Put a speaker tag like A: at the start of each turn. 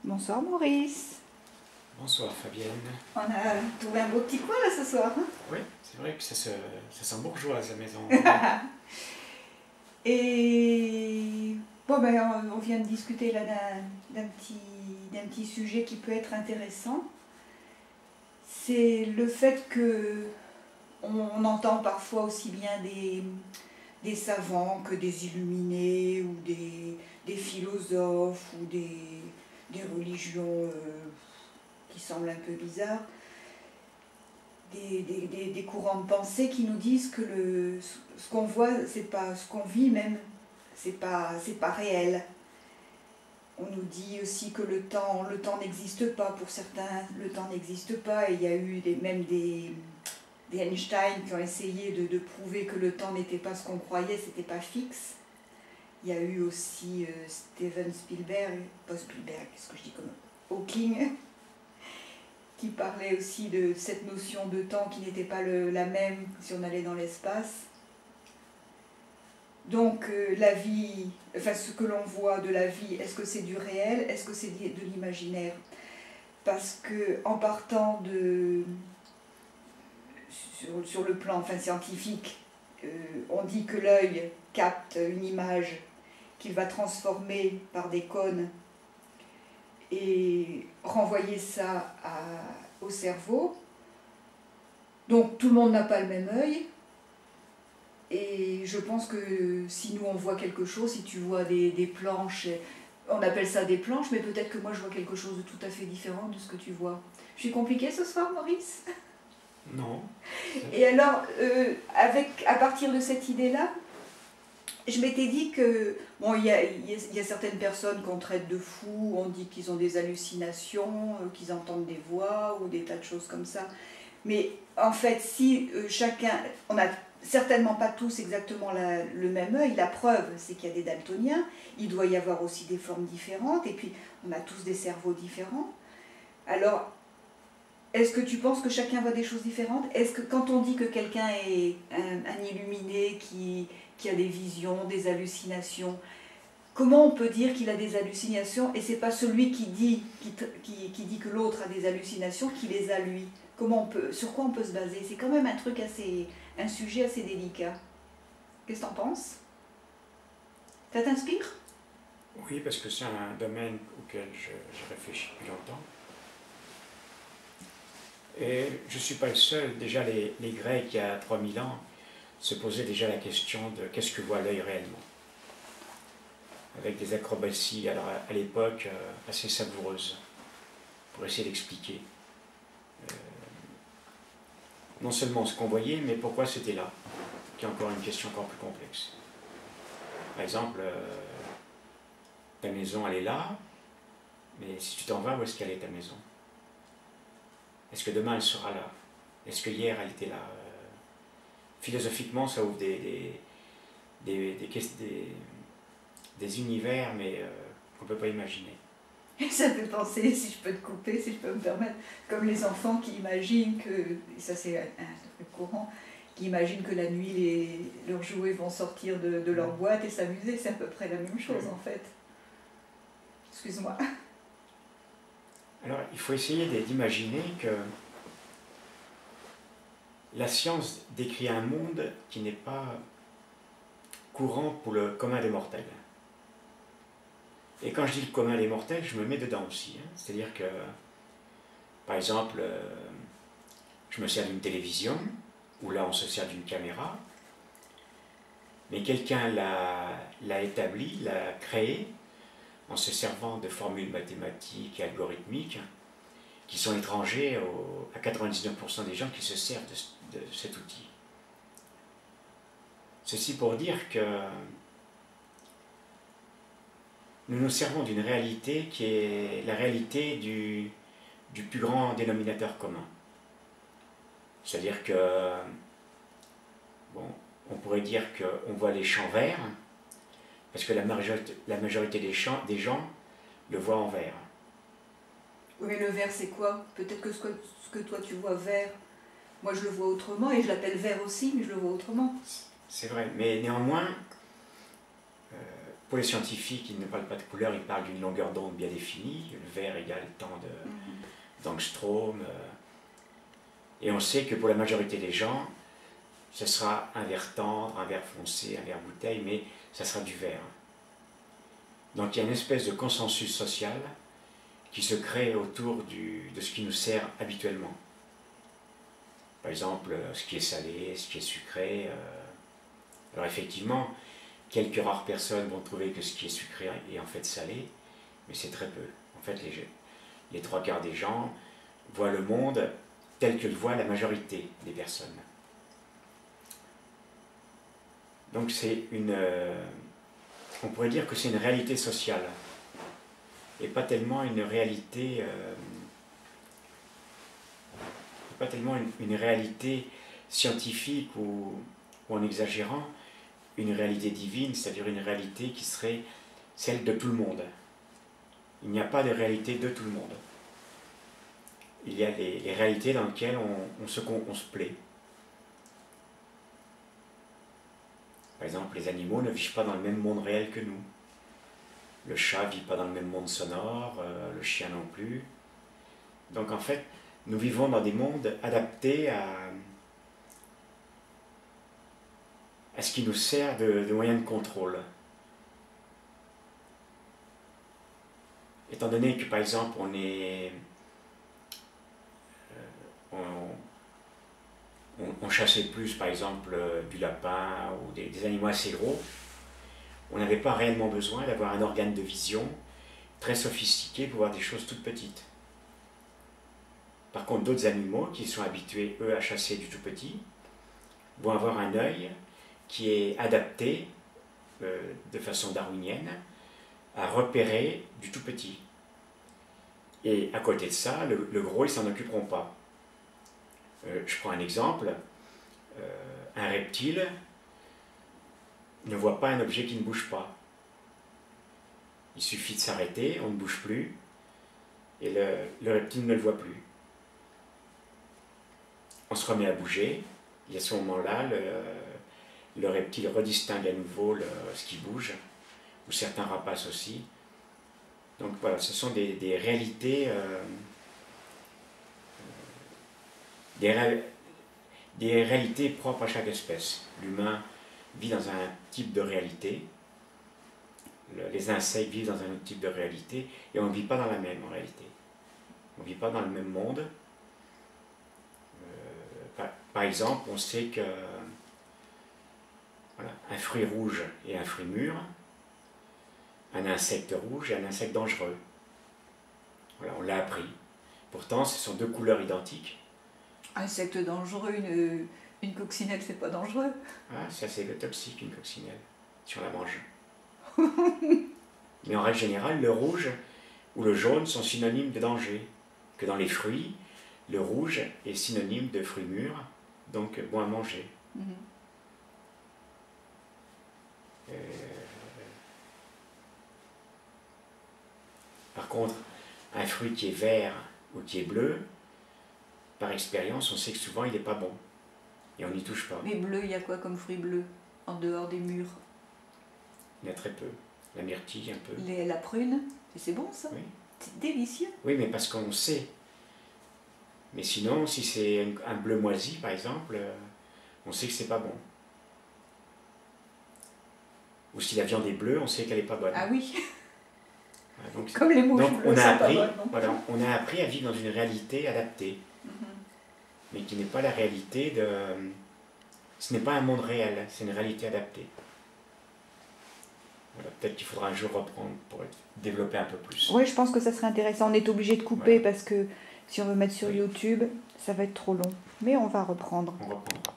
A: Bonsoir Maurice.
B: Bonsoir Fabienne.
A: On a trouvé un beau petit coin là ce soir.
B: Oui, c'est vrai que ça sent bourgeoise la maison.
A: Et bon ben on vient de discuter là d'un petit sujet qui peut être intéressant. C'est le fait que on entend parfois aussi bien des savants que des illuminés ou des philosophes ou des religions qui semblent un peu bizarres, des courants de pensée qui nous disent que ce qu'on voit, c'est pas ce qu'on vit même, c'est pas réel. On nous dit aussi que le temps n'existe pas, pour certains le temps n'existe pas, et il y a eu même des Einstein qui ont essayé de prouver que le temps n'était pas ce qu'on croyait, c'était pas fixe. Il y a eu aussi Steven Spielberg, pas Spielberg, qu'est-ce que je dis comme Hawking, qui parlait aussi de cette notion de temps qui n'était pas la même si on allait dans l'espace. Donc la vie, enfin ce que l'on voit de la vie, est-ce que c'est du réel, est-ce que c'est de l'imaginaire? Parce que en partant sur le plan scientifique, on dit que l'œil capte une image qu'il va transformer par des cônes et renvoyer ça au cerveau. Donc tout le monde n'a pas le même œil. Et je pense que si nous on voit quelque chose, si tu vois des planches, on appelle ça des planches, mais peut-être que moi je vois quelque chose de tout à fait différent de ce que tu vois. Je suis compliquée ce soir, Maurice?
B: Non.
A: Et alors, à partir de cette idée-là, je m'étais dit que, bon, il y a certaines personnes qu'on traite de fous, on dit qu'ils ont des hallucinations, qu'ils entendent des voix ou des tas de choses comme ça. Mais en fait, si chacun, on n'a certainement pas tous exactement le même œil, la preuve c'est qu'il y a des daltoniens, il doit y avoir aussi des formes différentes, et puis on a tous des cerveaux différents. Alors, est-ce que tu penses que chacun voit des choses différentes? Est-ce que quand on dit que quelqu'un est un illuminé qui a des visions, des hallucinations, comment on peut dire qu'il a des hallucinations et c'est pas celui qui dit que l'autre a des hallucinations qui les a lui? Sur quoi on peut se baser? C'est quand même un sujet assez délicat. Qu'est-ce que tu en penses? Ça t'inspire?
B: Oui, parce que c'est un domaine auquel je réfléchis depuis longtemps. Et je ne suis pas le seul. Déjà, les Grecs, il y a 3000 ans, se posaient déjà la question de qu'est-ce que voit l'œil réellement. Avec des acrobaties, alors à l'époque, assez savoureuses, pour essayer d'expliquer non seulement ce qu'on voyait, mais pourquoi c'était là, qui est encore une question encore plus complexe. Par exemple, ta maison, elle est là, mais si tu t'en vas, où est-ce qu'elle est ta maison? Est-ce que demain, elle sera là? Est-ce que hier, elle était là? Philosophiquement, ça ouvre des univers, mais qu'on ne peut pas imaginer.
A: Ça me fait penser, si je peux te couper, si je peux me permettre, comme les enfants qui imaginent que, et ça c'est un truc courant, qui imaginent que la nuit leurs jouets vont sortir de leur boîte et s'amuser, c'est à peu près la même chose en fait. Excuse-moi.
B: Alors il faut essayer d'imaginer que la science décrit un monde qui n'est pas courant pour le commun des mortels. Et quand je dis le commun des mortels, je me mets dedans aussi. C'est-à-dire que, par exemple, je me sers d'une télévision, ou là on se sert d'une caméra, mais quelqu'un l'a établi, l'a créé, en se servant de formules mathématiques et algorithmiques, qui sont étrangers à 99% des gens qui se servent de cet outil. Ceci pour dire que nous nous servons d'une réalité qui est la réalité du plus grand dénominateur commun. C'est-à-dire que, bon, on pourrait dire qu'on voit les champs verts, parce que la majorité des gens le voient en vert.
A: Oui, mais le vert c'est quoi? Peut-être que ce que toi tu vois vert, moi je le vois autrement, et je l'appelle vert aussi, mais je le vois autrement.
B: C'est vrai, mais néanmoins, pour les scientifiques, ils ne parlent pas de couleur, ils parlent d'une longueur d'onde bien définie. Le vert égale tant d'angstrom. Et on sait que pour la majorité des gens, ce sera un vert tendre, un vert foncé, un vert bouteille, mais ça sera du vert. Donc il y a une espèce de consensus social qui se crée autour de ce qui nous sert habituellement. Par exemple, ce qui est salé, ce qui est sucré. Alors effectivement, quelques rares personnes vont trouver que ce qui est sucré est en fait salé, mais c'est très peu. En fait, les trois quarts des gens voient le monde tel que le voit la majorité des personnes. Donc on pourrait dire que c'est une réalité sociale, et pas tellement une réalité, une réalité scientifique ou en exagérant, une réalité divine, c'est-à-dire une réalité qui serait celle de tout le monde. Il n'y a pas de réalité de tout le monde. Il y a les réalités dans lesquelles on se plaît. Par exemple, les animaux ne vivent pas dans le même monde réel que nous. Le chat ne vit pas dans le même monde sonore, le chien non plus. Donc en fait, nous vivons dans des mondes adaptés à ce qui nous sert de moyen de contrôle. Étant donné que par exemple on chassait plus par exemple du lapin ou des animaux assez gros, on n'avait pas réellement besoin d'avoir un organe de vision très sophistiqué pour voir des choses toutes petites. Par contre, d'autres animaux qui sont habitués, eux, à chasser du tout petit, vont avoir un œil qui est adapté de façon darwinienne à repérer du tout petit. Et à côté de ça, le gros, ils ne s'en occuperont pas. Je prends un exemple. Un reptile ne voit pas un objet qui ne bouge pas. Il suffit de s'arrêter, on ne bouge plus, et le reptile ne le voit plus. On se remet à bouger, et à ce moment-là, le reptile redistingue à nouveau ce qui bouge, ou certains rapaces aussi. Donc voilà, ce sont des réalités, des réalités propres à chaque espèce. L'humain vit dans un type de réalité, les insectes vivent dans un autre type de réalité, et on ne vit pas dans la même en réalité. On ne vit pas dans le même monde. Par exemple, on sait que voilà, un fruit rouge et un fruit mûr, un insecte rouge et un insecte dangereux. Voilà, on l'a appris. Pourtant, ce sont deux couleurs identiques.
A: Insecte dangereux, une coccinelle, c'est pas dangereux.
B: Ah, ça c'est le toxique, une coccinelle, si on la mange. Mais en règle générale, le rouge ou le jaune sont synonymes de danger. Que dans les fruits, le rouge est synonyme de fruits mûrs, donc bon à manger. Par contre, un fruit qui est vert ou qui est bleu, par expérience, on sait que souvent il n'est pas bon. Et on n'y touche pas.
A: Mais bleu, il y a quoi comme fruit bleu en dehors des mûrs?
B: Il y a très peu. La myrtille, un peu.
A: La prune, c'est bon ça?
B: Oui.
A: C'est délicieux.
B: Oui, mais parce qu'on sait. Mais sinon, si c'est un bleu moisi, par exemple, on sait que c'est pas bon. Ou si la viande est bleue, on sait qu'elle n'est pas bonne.
A: Ah oui.
B: Donc,
A: comme les mouches bleues,
B: on a appris,
A: pas bonnes,
B: voilà, on a appris à vivre dans une réalité adaptée, mais qui n'est pas la réalité de... Ce n'est pas un monde réel, c'est une réalité adaptée. Voilà, peut-être qu'il faudra un jour reprendre pour développer un peu plus.
A: Oui, je pense que ça serait intéressant. On est obligé de couper parce que si on veut mettre sur
B: Oui.
A: YouTube, ça va être trop long. Mais on va reprendre.
B: On reprendra.